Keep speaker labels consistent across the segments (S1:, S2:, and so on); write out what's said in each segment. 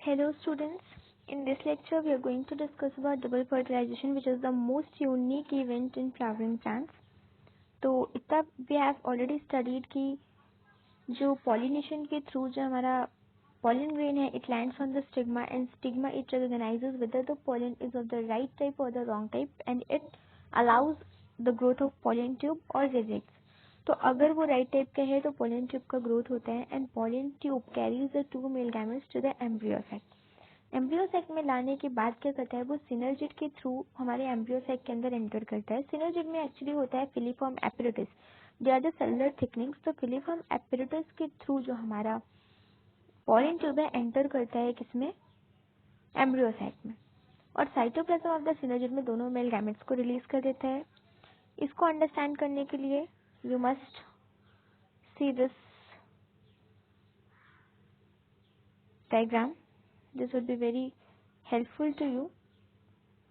S1: Hello students, in this lecture we are going to discuss about double fertilization, which is the most unique event in flowering plants. तो इतना we have already studied कि जो pollination के through जो हमारा pollen grain है, it lands on the stigma and stigma it recognizes whether the pollen is of the right type or the wrong type and it allows the growth of pollen tube or rejects. तो अगर वो right type का है तो pollen tube का growth होता है and pollen tube carries the two male gametes to the embryo sac. Embryo sac में लाने के बाद क्या करता है, वो सिनर्जिड के थ्रू हमारे एम्ब्रियो सैक के अंदर एंटर करता है। सिनर्जिड में एक्चुअली होता है filiform papillae, they are the cellular thickenings. तो फिलीफॉर्म एपिरिटिस के थ्रू जो हमारा पोलन ट्यूब है एंटर करता है किसमें, एम्ब्रियो सैक में, और साइटोप्लाज्म ऑफ द सिनर्जिड में दोनों मेल गैमेट्स को रिलीज कर देता है। इसको अंडरस्टैंड करने के लिए you must see this diagram. This would be very helpful to you.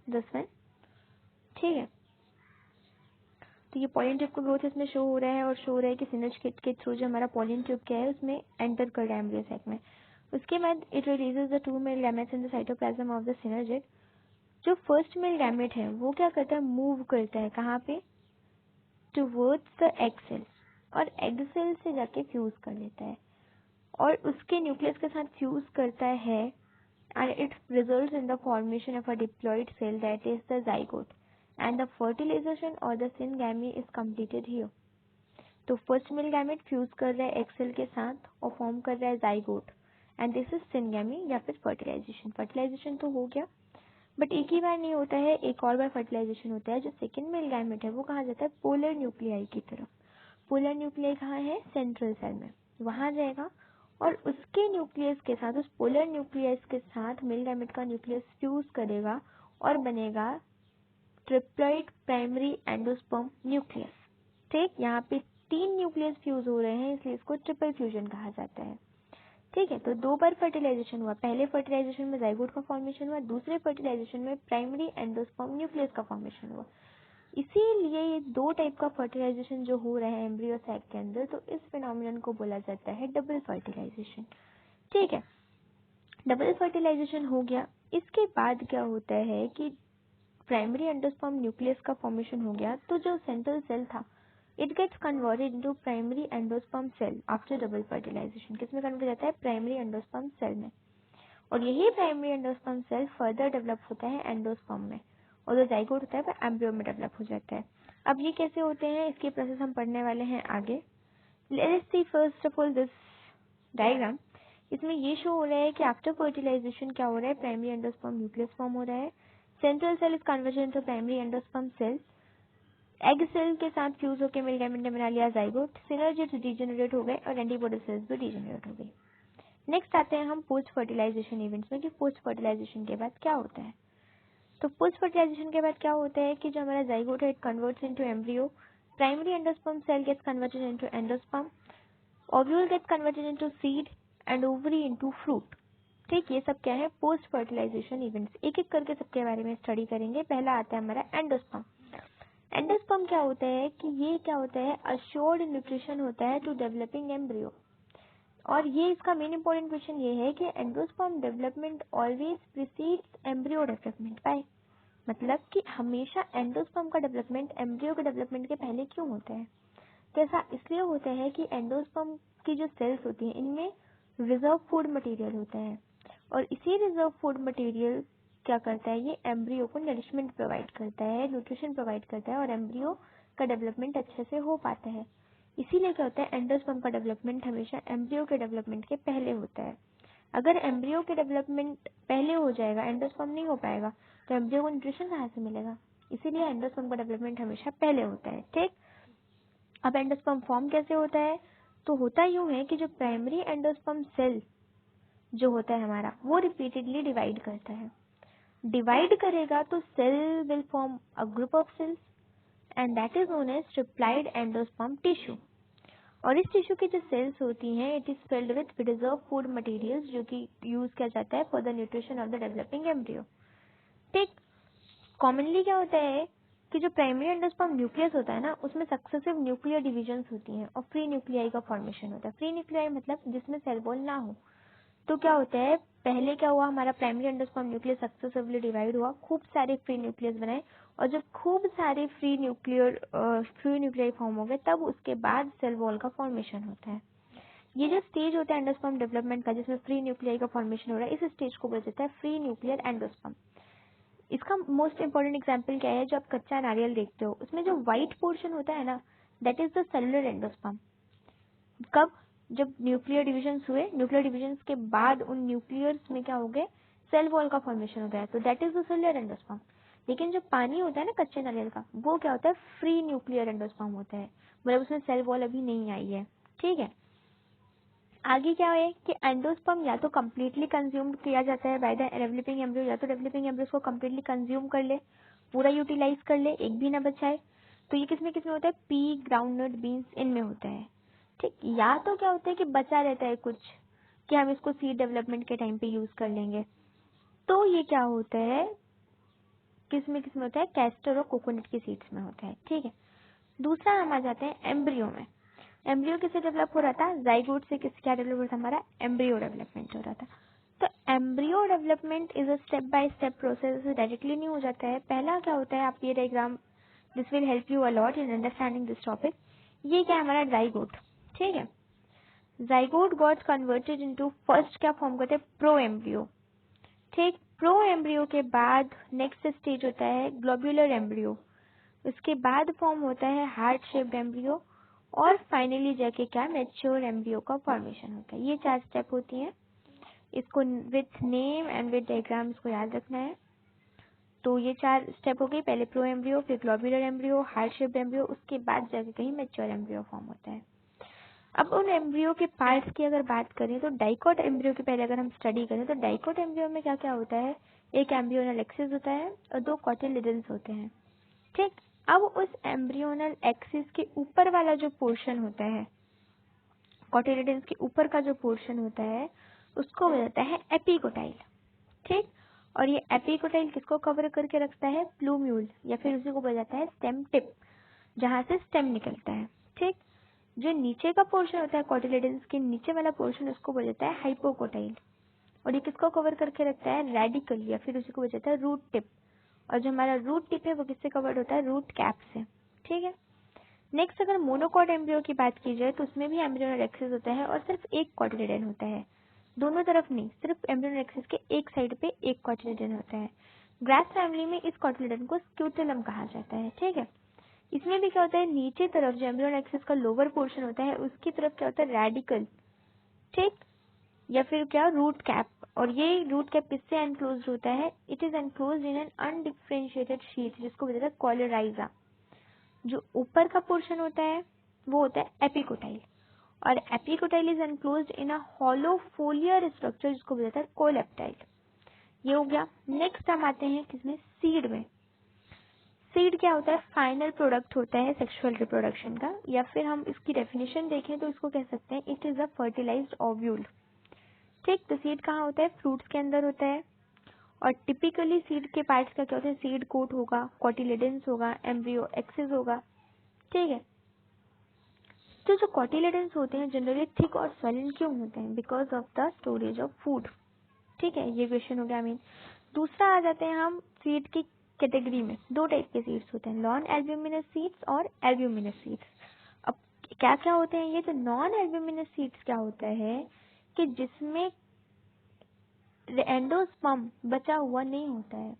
S1: This one, ठीक है। तो ये पॉलिन ट्यूब का ग्रोथ इसमें शो हो रहा है और शो हो रहा है कि सिनर्ज किट के थ्रू जो हमारा पॉलिन ट्यूब क्या है उसमें एंटर कर रहा है एम्ब्रियो सैक में। उसके बाद it releases the two male gametes in the cytoplasm of the synergid. जो फर्स्ट मेल गैमेट है वो क्या करता है, मूव करता है कहाँ पे, टुवर्ड्स द एग सेल, और एग सेल से जाके फ्यूज कर लेता है और उसके न्यूक्लियस के साथ फ्यूज करता है and it results in the formation of a diploid cell that is the zygote and the fertilisation और the syngamy is completed here. तो फर्स्ट मेल गैमेट फ्यूज कर रहा है एग सेल के साथ और फॉर्म कर रहा है zygote and this is syngamy या फिर फर्टिलाइजेशन। फर्टिलाइजेशन तो हो गया, बट एक ही बार नहीं होता है, एक और बार फर्टिलाइजेशन होता है। जो सेकेंड मेल गैमेट है वो कहाँ जाता है, पोलर न्यूक्लियाई की तरफ। पोलर न्यूक्लियाई कहाँ है, सेंट्रल सेल में, वहां जाएगा और उसके न्यूक्लियस के साथ, उस पोलर न्यूक्लियस के साथ मेल गैमेट का न्यूक्लियस फ्यूज करेगा और बनेगा ट्रिप्लॉइड प्राइमरी एंडोस्पर्म न्यूक्लियस। ठीक, यहाँ पे 3 न्यूक्लियस फ्यूज हो रहे हैं इसलिए इसको ट्रिपल फ्यूजन कहा जाता है। ठीक है, तो 2 बार फर्टिलाइजेशन हुआ। पहले फर्टिलाइजेशन में जाइगोट का फॉर्मेशन हुआ, दूसरे फर्टिलाइजेशन में प्राइमरी एंडोस्पर्म न्यूक्लियस का फॉर्मेशन हुआ। इसीलिए ये 2 टाइप का फर्टिलाइजेशन जो हो रहा है एम्ब्रियो सैक के अंदर, तो इस फिनोमिनन को बोला जाता है डबल फर्टिलाइजेशन। ठीक है, डबल फर्टिलाइजेशन हो गया। इसके बाद क्या होता है कि प्राइमरी एंडोस्पर्म न्यूक्लियस का फॉर्मेशन हो गया, तो जो सेंट्रल सेल था it gets converted into primary endosperm cell after double fertilisation. किसमें कन्वर्ट हो जाता है, प्राइमरी एंडोस्पर्म सेल में, और यही primary endosperm cell further develop होता है एंडोस्पर्म में, और जो जाइगोट होता है वो एम्ब्रियो में डेवलप हो जाता है। अब ये कैसे होते हैं, इसकी प्रोसेस हम पढ़ने वाले हैं आगे। Let's see first of all this diagram. इसमें ये शो हो रहा है कि आफ्टर फर्टिलाइजेशन क्या हो रहा है, प्राइमरी एंडोस्पर्म न्यूक्लियस फॉर्म हो रहा है, central cell is converted into primary endosperm cell, egg cell के साथ फ्यूज होकर मेल गैमेट ने बना लिया जाइगोट, सिनर्जिड्स डीजेनरेट हो गए और एंटीबॉडी सेल्स भी डीजेनरेट हो गई। नेक्स्ट आते हैं हम पोस्ट फर्टिलाइजेशन इवेंट्स में कि पोस्ट फर्टिलाइजेशन के बाद क्या होता है। तो पोस्ट फर्टिलाइजेशन के बाद क्या होता है कि जो हमारा जाइगोट है it converts into embryo, primary endosperm cell gets converted into endosperm, ovule gets converted into seed and ovary into fruit. ठीक, ये सब क्या है, पोस्ट फर्टिलाइजेशन इवेंट्स। एक एक करके सबके बारे में स्टडी करेंगे। पहला आता है हमारा एंडोस्पर्म। एंडोस्पर्म क्या होता है कि ये क्या होता है, अश्योर्ड न्यूट्रिशन होता है टू डेवलपिंग एम्ब्रियो। और ये इसका मेन इंपॉर्टेंट क्वेश्चन ये है कि endosperm development always precedes embryo development bye, मतलब कि हमेशा एंडोस्पर्म का डेवलपमेंट एम्ब्रियो के डेवलपमेंट के पहले क्यों होता है। तो ऐसा इसलिए होता है कि एंडोस्पर्म की जो सेल्स होती हैं इनमें रिजर्व फूड मटेरियल होता है, और इसी रिजर्व फूड मटेरियल क्या करता है, ये एम्ब्रियो को नरिशमेंट प्रोवाइड करता है, न्यूट्रिशन प्रोवाइड करता है, और एम्ब्रियो का डेवलपमेंट अच्छे से हो पाता है। इसीलिए क्या होता है, एंडोस्पर्म का डेवलपमेंट हमेशा एम्ब्रियो के डेवलपमेंट के पहले होता है। अगर एम्ब्रियो के डेवलपमेंट पहले हो जाएगा, एंडोस्पर्म नहीं हो पाएगा, तो एम्ब्रियो को न्यूट्रिशन कहाँ से मिलेगा। इसीलिए एंडोस्पर्म का डेवलपमेंट हमेशा पहले होता है। ठीक, अब एंडोस्पर्म फॉर्म कैसे होता है, तो होता यूं है कि जो प्राइमरी एंडोस्पर्म सेल जो होता है हमारा वो रिपीटेडली डिवाइड करता है। डिवाइड करेगा तो cell will form a group of cells and that is known as triploid endosperm tissue. और इस टिश्यू की जो सेल्स होती हैं it is filled with reserve food materials जो कि यूज किया जाता है for the nutrition of the developing embryo. ठीक, कॉमनली क्या होता है कि जो प्राइमरी एंडोस्पर्म न्यूक्लियस होता है ना उसमें सक्सेसिव न्यूक्लियर डिविजन्स होती हैं और फ्री न्यूक्लियाई का फॉर्मेशन होता है। फ्री न्यूक्लियाई मतलब जिसमें सेल वॉल ना हो। तो क्या होता है, पहले क्या हुआ, हमारा primary endosperm nucleus successively divide हुआ, खूब सारे फ्री न्यूक्लियस बनाए, और जब खूब सारे फ्री न्यूक्लियाई फॉर्म हो गए तब उसके बाद सेल वॉल का फॉर्मेशन होता है। ये जो स्टेज होता है एंडोस्पर्म डेवलपमेंट का जिसमें फ्री न्यूक्लियाई का फॉर्मेशन हो रहा है, इस स्टेज को बोला जाता है फ्री न्यूक्लियर एंडोस्पर्म। इसका मोस्ट इंपॉर्टेंट एग्जाम्पल क्या है, जो आप कच्चा नारियल देखते हो उसमें जो व्हाइट पोर्शन होता है ना, that is the cellular endosperm. कब, जब न्यूक्लियर डिविजन हुए, न्यूक्लियर डिविजन के बाद उन न्यूक्लियर्स में क्या हो गए, सेल वॉल का फॉर्मेशन हो गया, तो that is the cellular endosperm. लेकिन जो पानी होता है ना कच्चे नारियल का, वो क्या होता है, फ्री न्यूक्लियर एंडोस्पर्म होता है, मतलब उसमें सेल वॉल अभी नहीं आई है। ठीक है, आगे क्या है कि एंडोस्पर्म या तो कम्प्लीटली कंज्यूम किया जाता है बाय द डेवलपिंग एम्ब्रियो, या तो डेवलपिंग एम्ब्रियो को कम्प्लीटली कंज्यूम कर ले, पूरा यूटिलाइज कर ले, एक भी ना बचाए। तो ये किसमें किसमें होता है, पी, ग्राउंडनट, बीन्स, इनमें होता है। ठीक, या तो क्या होता है कि बचा रहता है कुछ, कि हम इसको सीड डेवलपमेंट के टाइम पे यूज कर लेंगे। तो ये क्या होता है, किसमें किसमें होता है, कैस्टर और कोकोनट की सीड्स में होता है। ठीक है, दूसरा हम आ जाते हैं एम्ब्रियो में। एम्ब्रियो किससे डेवलप हो रहा था, जाइगोट से। किस क्या डेवलप हो रहा था, हमारा एम्ब्रियो डेवलपमेंट हो रहा था। तो embryo development is a step by step process, directly नहीं हो जाता है। पहला क्या होता है, आप ये diagram, this will help you a lot in understanding this topic. ये क्या है, हमारा जाइगोट। ठीक है, zygote got converted into, first क्या फॉर्म करते हैं, प्रो एम्ब्रियो। ठीक, प्रो एम्ब्रियो के बाद नेक्स्ट स्टेज होता है ग्लोब्यूलर एम्ब्रियो, उसके बाद फॉर्म होता है हार्ट शेप्ड एम्ब्रियो, और फाइनली जाके क्या, मैच्योर एम्ब्रियो का फॉर्मेशन होता है। ये 4 स्टेप होती हैं, इसको with name and with diagram इसको याद रखना है। तो ये 4 स्टेप हो गई, पहले प्रो एम्ब्रियो, फिर globular embryo, heart shaped embryo, उसके बाद जाके कहीं मैच्योर एम्ब्रियो फॉर्म होता है। अब उन एम्ब्रियो के पार्ट्स की अगर बात करें तो डाइकोट एम्ब्रियो की पहले अगर हम स्टडी करें तो डाइकोट एम्ब्रियो में क्या क्या होता है, एक एम्ब्रियोनल एक्सिस होता है और 2 कॉटिलिडन्स होते हैं। ठीक, अब उस एम्ब्रियोनल एक्सिस के ऊपर वाला जो पोर्शन होता है, कॉटिलिडन्स के ऊपर का जो पोर्शन होता है, उसको बोला जाता है एपिकोटाइल। ठीक, और ये एपिकोटाइल किसको कवर करके रखता है, प्लूम्यूल, या फिर उसी को बोला जाता है स्टेम टिप, जहां से स्टेम निकलता है। ठीक, जो नीचे का पोर्शन होता है कॉटिलिडन्स के नीचे वाला पोर्शन, उसको बोला जाता है हाइपोकोटाइल, और ये किसको कवर करके रखता है, रेडिकल, या फिर उसी को बोला जाता है रूट टिप। और जो हमारा रूट टिप है वो किससे कवर्ड होता है, रूट कैप से। ठीक है, नेक्स्ट अगर मोनोकॉट एम्ब्रियो की बात की जाए तो उसमें भी एम्ब्रियोनल एक्सिस होता है और सिर्फ एक कॉटिलिडन होता है, दोनों तरफ नहीं, सिर्फ एम्ब्रियोनल एक्सिस के एक साइड पे एक कॉटिलिडन होता है। ग्रास फैमिली में इस कॉटिलिडन को स्क्यूटेलम कहा जाता है। ठीक है, इसमें भी क्या होता है, नीचे तरफ जो एम्ब्रियोनल एक्सिस का लोअर पोर्शन होता है उसकी तरफ क्या होता है, रेडिकल। ठीक, या फिर क्या, रूट कैप, और ये रूट कैप किससे एनक्लोज होता है, it is enclose in an undifferentiated sheet जिसको बोलते हैं कॉलराइजा। जो ऊपर का पोर्शन होता है वो होता है एपिकोटाइल, और epicotyl is enclosed in a hollow फोलियर structure जिसको बोलते हैं कोलेप्टाइल। ये हो गया। नेक्स्ट हम आते हैं किसमें, सीड में। सीड क्या होता है, फाइनल प्रोडक्ट होता है सेक्सुअल रिप्रोडक्शन का, या फिर हम इसकी डेफिनेशन देखें तो इसको कह सकते हैं it is a fertilised ovule. ठीक, तो सीड कहाँ होता है, फ्रूट्स के अंदर होता है, और टिपिकली सीड के पार्ट्स का क्या होता है, सीड कोट होगा, कॉटिलिडन्स होगा, एम्ब्रियो एक्सिस होगा। ठीक है, तो जो कॉटिलिडन्स होते हैं जनरली थिक और स्वेलन क्यों होते हैं, because of the storage of food. ठीक है, ये क्वेश्चन हो गया। मीन दूसरा आ जाते हैं हम सीड की कैटेगरी में, 2 टाइप के सीड्स होते हैं, नॉन एल्ब्यूमिनस सीड्स और एल्ब्यूमिनस सीड्स। अब क्या क्या होते हैं ये, तो नॉन एल्ब्यूमिनस सीड्स क्या होता है कि जिसमें एंडोस्पर्म बचा हुआ नहीं होता है,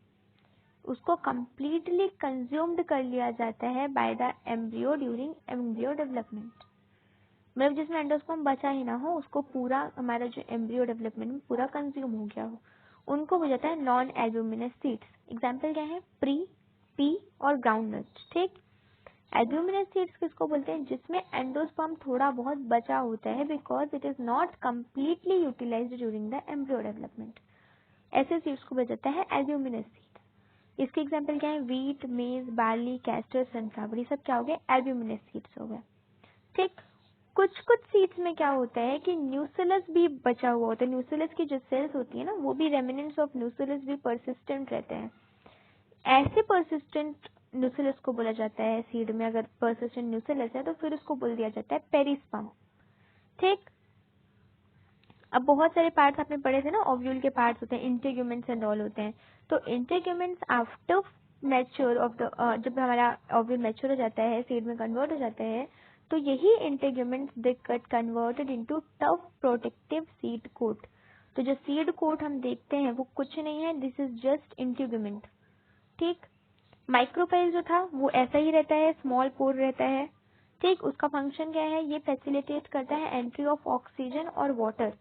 S1: उसको कंप्लीटली कंज्यूम्ड कर लिया जाता है by the embryo during embryo development. मतलब जिसमें एंडोस्पर्म बचा ही ना हो, उसको पूरा हमारा जो एम्ब्रियो डेवलपमेंट में पूरा कंज्यूम हो गया हो, उनको हो जाता है नॉन एल्ब्यूमिनस सीड्स। एग्जाम्पल क्या है, प्री, पी और ग्राउंडनट। ठीक, एल्ब्यूमिनस सीड्स किसको बोलते हैं, जिसमें एंडोस्पर्म थोड़ा बहुत बचा होता है because it is not completely utilised during the embryo development. ऐसे सीड्स को बोला जाता है एल्ब्यूमिनस सीड। इसके एग्जाम्पल क्या है, व्हीट, मेज, बार्ली, कैस्टर, सनफ्लावर, ये सब क्या हो गए, एल्ब्यूमिनस सीड्स हो गए। ठीक, कुछ कुछ सीड्स में क्या होता है कि न्यूसिलस भी बचा हुआ होता है, न्यूसिलस की जो सेल्स होती है ना, वो भी रेमिनेंट्स ऑफ न्यूसिलस भी परसिस्टेंट रहते हैं। ऐसे परसिस्टेंट न्यूसिलस को बोला जाता है सीड में, अगर परसिस्टेंट न्यूसिलस है तो फिर उसको बोल दिया जाता है पेरिस्पर्म। ठीक, अब बहुत सारे पार्ट्स आपने पढ़े थे ना, ओव्यूल के पार्ट्स होते हैं, इंटेग्यूमेंट्स एंड ऑल होते हैं। तो integuments after mature of the, जब हमारा ओव्यूल मैच्योर हो जाता है, सीड में कन्वर्ट हो जाता है, तो यही integuments they get converted into tough protective seed coat. तो जो सीड कोट हम देखते हैं वो कुछ नहीं है, दिस इज जस्ट इंटेग्यूमेंट। ठीक, माइक्रोपेल जो था वो ऐसा ही रहता है, स्मॉल पोर रहता है। ठीक, उसका फंक्शन क्या है, ये फैसिलिटेट करता है एंट्री ऑफ ऑक्सीजन और वाटर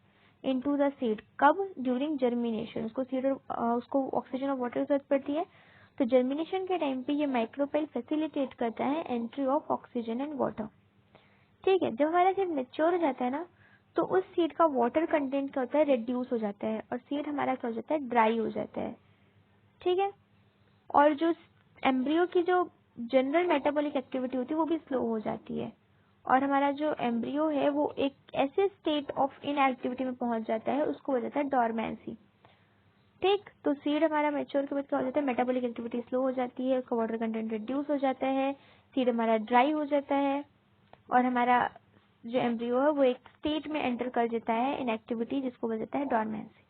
S1: इनटू द सीड। कब? During germination. उसको सीड उसको ऑक्सीजन और वाटर की जरूरत पड़ती है, तो जर्मिनेशन के टाइम पे ये माइक्रोपेल फैसिलिटेट करता है entry of oxygen and water. ठीक है, जब हमारा सीड मेच्योर हो जाता है ना, तो उस सीड का वाटर कंटेंट क्या होता है, रिड्यूस हो जाता है, और सीड हमारा क्या हो जाता है, ड्राई हो जाता है। ठीक है, और जो एम्ब्रियो की जो जनरल मेटाबॉलिक एक्टिविटी होती है वो भी स्लो हो जाती है, और हमारा जो एम्ब्रियो है वो एक ऐसे स्टेट ऑफ इनएक्टिविटी में पहुंच जाता है, उसको हो जाता है डॉर्मेंसी। ठीक, तो सीड हमारा मैच्योर के बाद क्या हो जाता है, मेटाबॉलिक एक्टिविटी स्लो हो जाती है, उसका वाटर कंटेंट रिड्यूस हो जाता है, सीड हमारा ड्राई हो जाता है, और हमारा जो एम्ब्रियो है वो एक स्टेट में एंटर कर देता है इनएक्टिविटी, जिसको बोला जाता है डॉर्मेंसी।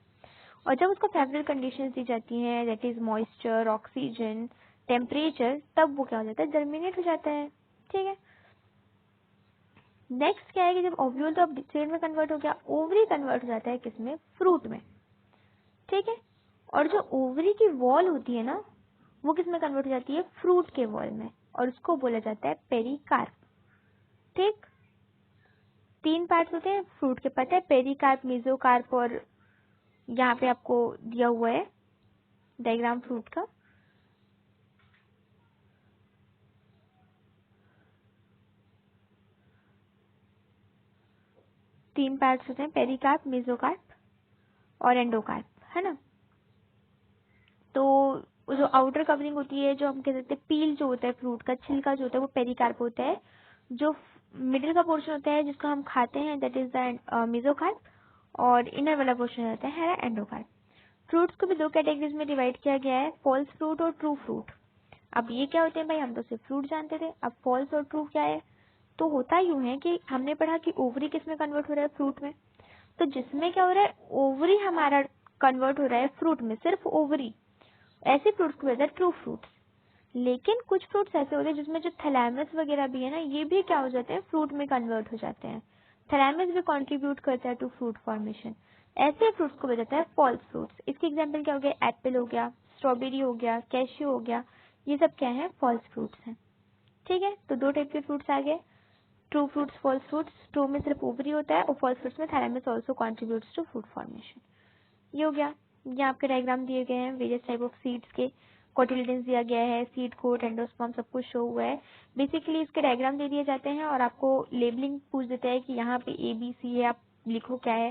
S1: और जब उसको फेवरेबल कंडीशंस दी जाती हैं, that is moisture, oxygen, temperature, तब वो क्या हो जाता है, जर्मिनेट हो जाता है। ठीक है, नेक्स्ट क्या है कि जब ओव्यूल तो अब सीड में कन्वर्ट हो गया, ओवरी कन्वर्ट हो जाता है किसमें, फ्रूट में। ठीक है, और जो ओवरी की वॉल होती है ना, वो किसमें कन्वर्ट हो जाती है, फ्रूट के वॉल में, और उसको बोला जाता है पेरिकार्प। ठीक, तीन पार्ट्स होते हैं फ्रूट के, पता है, पेरिकार्प, मेसोकार्प, और यहाँ पे आपको दिया हुआ है डायग्राम फ्रूट का। तीन पार्ट्स होते हैं, पेरिकार्प, मेसोकार्प और एंडोकार्प, है ना। तो जो आउटर कवरिंग होती है, जो हम कह सकते हैं पील जो होता है फ्रूट का, छिलका जो होता है, वो पेरिकार्प होता है। जो मिडिल का पोर्शन होता है जिसको हम खाते हैं, दैट इज द मेसोकार्प, और इनर वाला पोर्शन होता है एंडोकार्प। फ्रूट्स को भी दो कैटेगरीज में डिवाइड किया गया है, फॉल्स फ्रूट और ट्रू फ्रूट। अब ये क्या होते हैं भाई, हम तो सिर्फ फ्रूट जानते थे, अब फॉल्स और ट्रू क्या है। तो होता यूं है कि हमने पढ़ा कि ओवरी किस में कन्वर्ट हो रहा है, फ्रूट में। तो जिसमें क्या हो रहा है, ओवरी हमारा कन्वर्ट हो रहा है फ्रूट में, सिर्फ ओवरी, ऐसे फ्रूट्स को कहते हैं ट्रू फ्रूट्स। लेकिन कुछ फ्रूट्स ऐसे होते हैं जिसमें जो थैलेमस वगैरह भी है ना, ये भी क्या हो जाते हैं, फ्रूट में कन्वर्ट हो जाते हैं। थैलेमस भी कंट्रीब्यूट करता है टू फ्रूट फॉर्मेशन। ऐसे फ्रूट्स को बताता है फॉल्स फ्रूट्स। इसके एग्जांपल क्या हो गया, एप्पल हो गया, स्ट्रॉबेरी हो गया, कैश्यू हो गया, ये सब क्या है, फॉल्स फ्रूट्स हैं। ठीक है, तो दो टाइप के फ्रूट्स आ गए, true fruits, false fruits. True में सिर्फ ओवरी होता है, और फॉल्स फ्रूट्स में thalamus also contributes to fruit formation. ये हो गया। ये आपके डायग्राम दिए गए हैं, वेरियस टाइप ऑफ सीड्स के कोटिलेडन्स दिया गया है, सीड कोट, एंडोस्पर्म, सब कुछ शो हुआ है। बेसिकली इसके डायग्राम दे दिए जाते हैं, और आपको लेबलिंग पूछ देता है कि यहाँ पे ABC है, आप लिखो क्या है।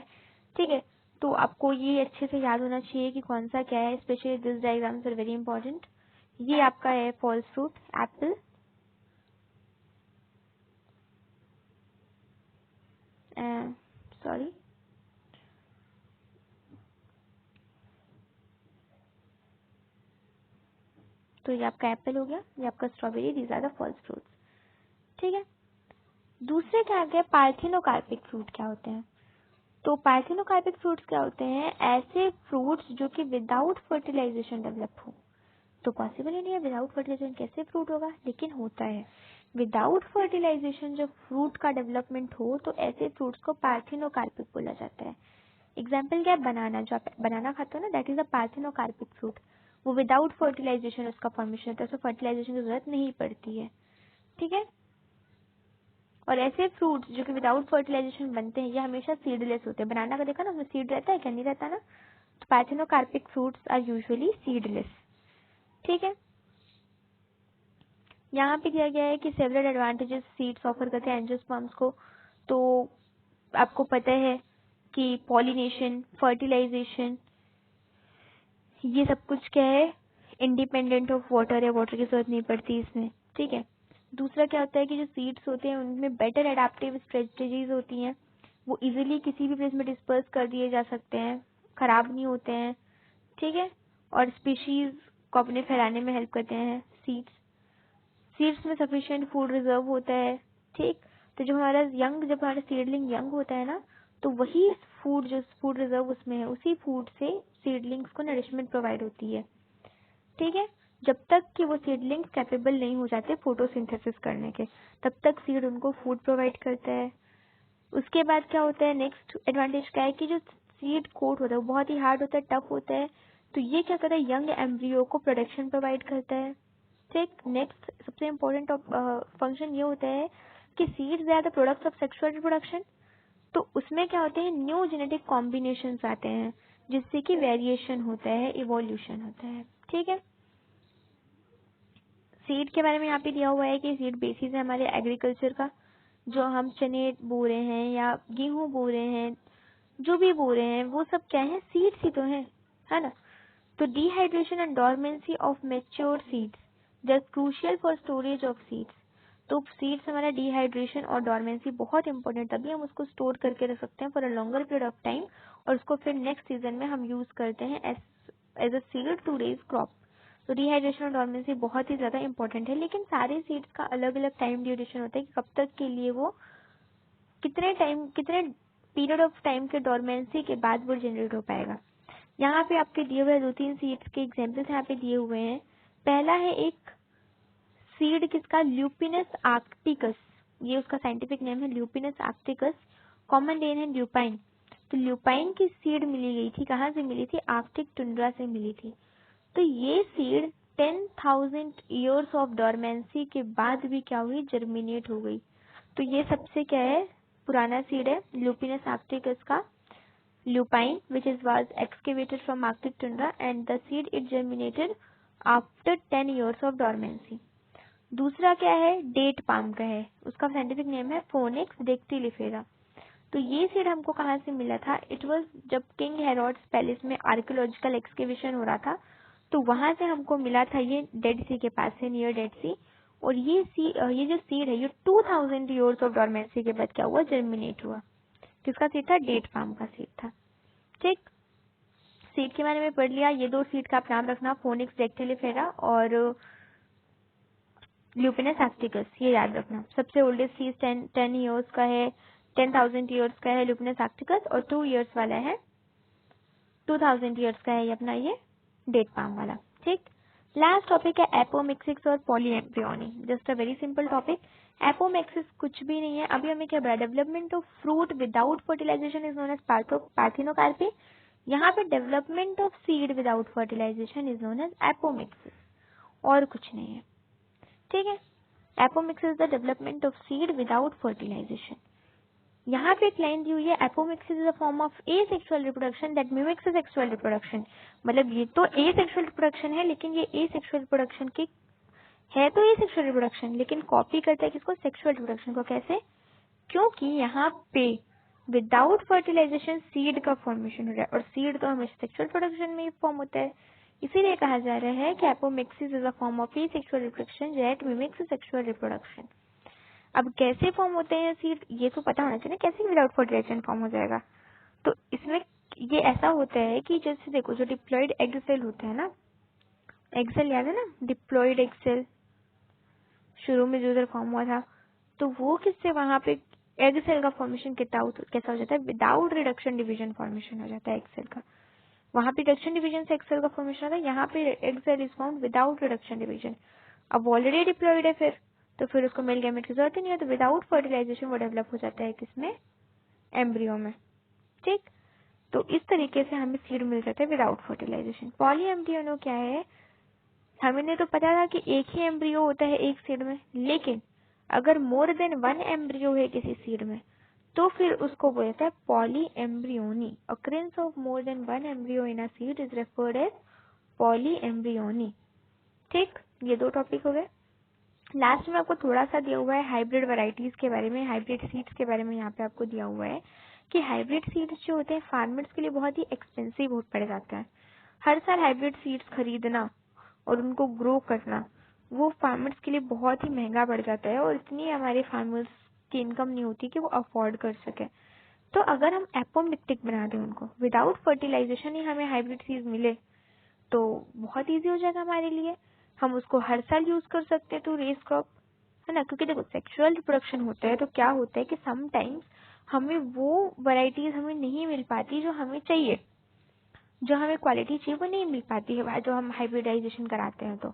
S1: ठीक है, तो आपको ये अच्छे से याद होना चाहिए कि कौन सा क्या है, specially this diagrams are very important. ये आपका है फॉल्स फ्रूट, एप्पल, सॉरी, तो ये आपका एप्पल हो गया, ये आपका strawberry, these are the false fruits. ठीक है, दूसरे क्या आ गया, पार्थिनोकार्पिक फ्रूट क्या होते हैं। तो पार्थिनोकार्पिक फ्रूट्स क्या होते हैं, ऐसे फ्रूट्स जो कि विदाउट फर्टिलाइजेशन डेवलप हो। तो पॉसिबल ही नहीं है, विदाउट फर्टिलाइजेशन कैसे फ्रूट होगा, लेकिन होता है। विदाउट फर्टिलाइजेशन जब फ्रूट का डेवलपमेंट हो, तो ऐसे फ्रूट्स को पार्थिनोकार्पिक बोला जाता है। एग्जाम्पल क्या है, बनाना, जो आप बनाना खाते हो ना, that is a parthenocarpic fruit. वो विदाउट फर्टिलाइजेशन उसका फॉर्मेशन होता है, उसको फर्टिलाइजेशन की जरूरत नहीं पड़ती है। ठीक है, और ऐसे फ्रूट्स जो कि विदाउट फर्टिलाइजेशन बनते हैं, ये हमेशा सीडलेस होते हैं। बनाना का देखा ना, उसमें सीड रहता है क्या, नहीं रहता ना। तो parthenocarpic fruits are usually seedless. ठीक है, यहाँ पे दिया गया है कि सेवरल एडवांटेजेस सीड्स ऑफर करते हैं एंजियोस्पर्म्स को। तो आपको पता है कि पॉलिनेशन, फर्टिलाइजेशन, ये सब कुछ क्या है, इंडिपेंडेंट ऑफ वाटर, या वाटर की जरूरत नहीं पड़ती इसमें। ठीक है, दूसरा क्या होता है कि जो सीड्स होते हैं उनमें बेटर एडाप्टिव स्ट्रेटजीज होती हैं, वो इजीली किसी भी प्लेस में डिस्पर्स कर दिए जा सकते हैं, खराब नहीं होते हैं। ठीक है, और स्पीशीज को अपने फैलाने में हेल्प करते हैं सीड्स। सीड्स में सफिशिएंट फूड रिजर्व होता है। ठीक, तो जब हमारा सीडलिंग यंग होता है ना, तो वही फूड जो फूड रिजर्व उसमें है, उसी फूड से सीडलिंग्स को नरिशमेंट प्रोवाइड होती है। ठीक है, जब तक कि वो सीडलिंग्स कैपेबल नहीं हो जाते फोटोसिंथेसिस करने के, तब तक सीड उनको फूड प्रोवाइड करता है। उसके बाद क्या होता है, नेक्स्ट एडवांटेज क्या है कि जो सीड कोट होता है वो बहुत ही हार्ड होता है, टफ होता है, तो ये क्या करता है, यंग एम्ब्रियो को प्रोटेक्शन प्रोवाइड करता है। ठीक, नेक्स्ट सबसे इम्पोर्टेंट फंक्शन ये होता है कि seeds are the products of sexual reproduction. तो उसमें क्या होते हैं, न्यू जेनेटिक कॉम्बिनेशंस आते हैं जिससे कि वेरिएशन होता है, इवोल्यूशन होता है। ठीक है, सीड के बारे में यहाँ पे दिया हुआ है कि सीड बेसिस है हमारे एग्रीकल्चर का। जो हम चने बो रहे हैं या गेहूं बो रहे हैं, जो भी बो रहे हैं वो सब क्या है, सीड्स ही तो है ना। तो dehydration and dormancy of mature seeds just crucial for storage of seeds. तो सीड्स हमारा डिहाइड्रेशन और डॉर्मेंसी बहुत इंपॉर्टेंट, तभी हम उसको स्टोर करके रख सकते हैं for a longer period of time, और उसको फिर नेक्स्ट सीजन में हम यूज करते हैं as a seed to raise crop. तो डिहाइड्रेशन और डॉर्मेंसी बहुत ही ज्यादा इंपॉर्टेंट है, लेकिन सारे सीड्स का अलग अलग टाइम ड्यूरेशन होता है कि कब तक के लिए वो कितने पीरियड ऑफ टाइम के डॉर्मेंसी के बाद वो जनरेट हो पाएगा। यहाँ पे आपके दिए हुए 2-3 सीड्स के एग्जाम्पल्स यहाँ पे दिए हुए हैं। पहला है एक सीड किसका, ल्यूपिनस आर्क्टिकस, ये उसका साइंटिफिक नेम है ल्यूपिनस आर्क्टिकस, कॉमन नेम है ल्यूपाइन। तो ल्यूपाइन की सीड मिली गई थी, कहाँ से मिली थी, आर्कटिक टुंड्रा से मिली थी। तो ये सीड 10,000 ईयर्स ऑफ डॉर्मेंसी के बाद भी क्या हुई, जर्मिनेट हो गई। तो ये सबसे क्या है, पुराना सीड है ल्यूपिनस आर्क्टिकस का, lupine which is was excavated from Arctic tundra and the seed it germinated after 10 years of dormancy। दूसरा क्या है, डेट पाम का है, उसका साइंटिफिक नेम है फोनिक्स डेक्टिलिफेरा। तो ये सीड हमको कहाँ से मिला था, इट वाज जब किंग हेरोड्स पैलेस में आर्कियोलॉजिकल एक्सकेवेशन हो रहा था, तो वहां से हमको मिला था, ये डेड सी के पास है, नियर डेड सी। और ये जो सीड है ये 2000 ईयर्स ऑफ डॉर्मेंसी के बाद क्या हुआ, जर्मिनेट हुआ। किसका सीड था, डेट पाम का सीड था। ठीक, सीड के बारे में पढ़ लिया। ये दो सीड का आप नाम रखना, फोनिक्स डेक्टिलिफेरा और ल्यूपिनस आर्क्टिकस, ये याद रखना। सबसे ओल्डेस्ट सीड 10 ईयर्स का है, 10,000 ईयर्स का है ल्यूपिनस आर्क्टिकस, और 2 ईयर्स वाला है, 2000 ईयर्स का है ये अपना ये डेट पाम वाला। ठीक, लास्ट टॉपिक है एपोमिक्सिस और polyembryony. Just a very simple topic. Apomixis कुछ भी नहीं है, अभी हमें क्या बताया, development of fruit without fertilisation is known as parthenocarpy. यहाँ पे development of seed without fertilisation is known as apomixis, और कुछ नहीं है। ठीक है, apomixis the development of seed without fertilisation. यहाँ पे एक लाइन दी हुई है, apomixis is a form of asexual reproduction that mimics sexual reproduction. मतलब ये तो एसेक्सुअल रिप्रोडक्शन है, लेकिन ये एसेक्सुअल रिप्रोडक्शन की है, तो एसेक्सुअल रिप्रोडक्शन, लेकिन कॉपी करता है किसको, सेक्सुअल रिप्रोडक्शन को। कैसे, क्योंकि यहाँ पे विदाउट फर्टिलाइजेशन सीड का फॉर्मेशन हो रहा है, और सीड तो हमेशा सेक्सुअल प्रोडक्शन में ही फॉर्म होता है। इसीलिए कहा जा रहा है कि apomixis is a form of sexual reproduction that mimics sexual reproduction. अब कैसे फॉर्म होते हैं सीड, ये तो पता होना चाहिए, कैसे विदाउट फर्टिलाइजेशन फॉर्म हो जाएगा। तो इसमें ये ऐसा होता है कि जैसे देखो, जो डिप्लॉयड एग सेल होता है ना, एग सेल याद है ना, डिप्लॉयड एग सेल शुरू में जो फॉर्म हुआ था, तो वो किससे, वहां पे एग सेल का फॉर्मेशन कैसा हो जाता है, विदाउट रिडक्शन डिवीजन फॉर्मेशन हो जाता है एग सेल का। वहां पे रिडक्शन डिवीजन से एग सेल का फॉर्मेशन होता है, यहाँ पे egg cell is found without reduction division. अब ऑलरेडी डिप्लॉयड है फिर, तो फिर उसको मेल गैमेट की जरूरत ही नहीं है, तो विदाउट फर्टिलाइजेशन वो डेवलप हो जाता है किसमें, एम्ब्रियो में। ठीक, तो इस तरीके से हमें सीड मिल जाता है विदाउट फर्टिलाइजेशन। पॉली एम्ब्रियोनो क्या है, हमें तो पता था कि एक ही एम्ब्रियो होता है एक सीड में, लेकिन अगर मोर देन 1 एम्ब्रियो है किसी सीड में, तो फिर उसको बोलते हैं polyembryony. Occurrence of more than 1 embryo in a seed is referred as polyembryony. ठीक, ये दो टॉपिक हो गए। लास्ट में आपको थोड़ा सा दिया हुआ है हाइब्रिड वैरायटीज के बारे में, हाइब्रिड सीड्स के बारे में यहाँ पे आपको दिया हुआ है कि हाइब्रिड सीड्स जो होते हैं फार्मर्स के लिए बहुत ही एक्सपेंसिव हो पड़ जाता है। हर साल हाइब्रिड सीड्स खरीदना और उनको ग्रो करना वो फार्मर्स के लिए बहुत ही महंगा पड़ जाता है, और इतनी हमारे फार्मर्स की इनकम नहीं होती कि वो अफोर्ड कर सके। तो अगर हम एपोमिक्टिक बना दें उनको, विदाउट फर्टिलाइजेशन ही हमें हाइब्रिड सीड्स मिले, तो बहुत इजी हो जाएगा हमारे लिए। हम उसको हर साल यूज कर सकते हैं टू रेस क्रॉप, है ना। क्योंकि देखो सेक्सुअल रिप्रोडक्शन होता है तो क्या होता है कि समटाइम्स हमें वो वैरायटीज हमें नहीं मिल पाती जो हमें चाहिए, जो हमें क्वालिटी चाहिए वो नहीं मिल पाती है जो हम हाइब्रिडाइजेशन कराते हैं तो।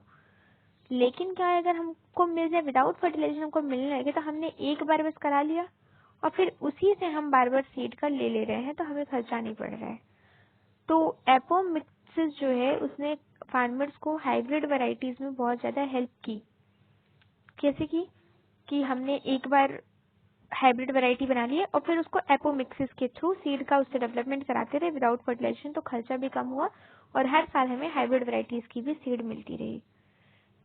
S1: लेकिन क्या है, अगर हमको मिल जाए विदाउट फर्टिलाइजेशन, हमको मिलने लगे तो हमने एक बार बस करा लिया और फिर उसी से हम बार बार सीड का ले रहे हैं, तो हमें खर्चा नहीं पड़ रहा है। तो एपोमिक्सिस जो है उसने फार्मर्स को हाइब्रिड वैरायटीज में बहुत ज्यादा हेल्प की। कैसे की? कि हमने एक बार हाइब्रिड वैरायटी बना ली है और फिर उसको एपोमिक्सिस के थ्रू सीड का उससे डेवलपमेंट कराते रहे विदाउट फर्टिलाइजेशन, तो खर्चा भी कम हुआ और हर साल हमें हाइब्रिड वैरायटीज की भी सीड मिलती रही।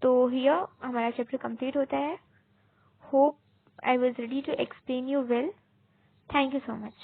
S1: तो हियर हमारा चैप्टर कंप्लीट होता है। Hope I was ready to explain you well. Thank you so much.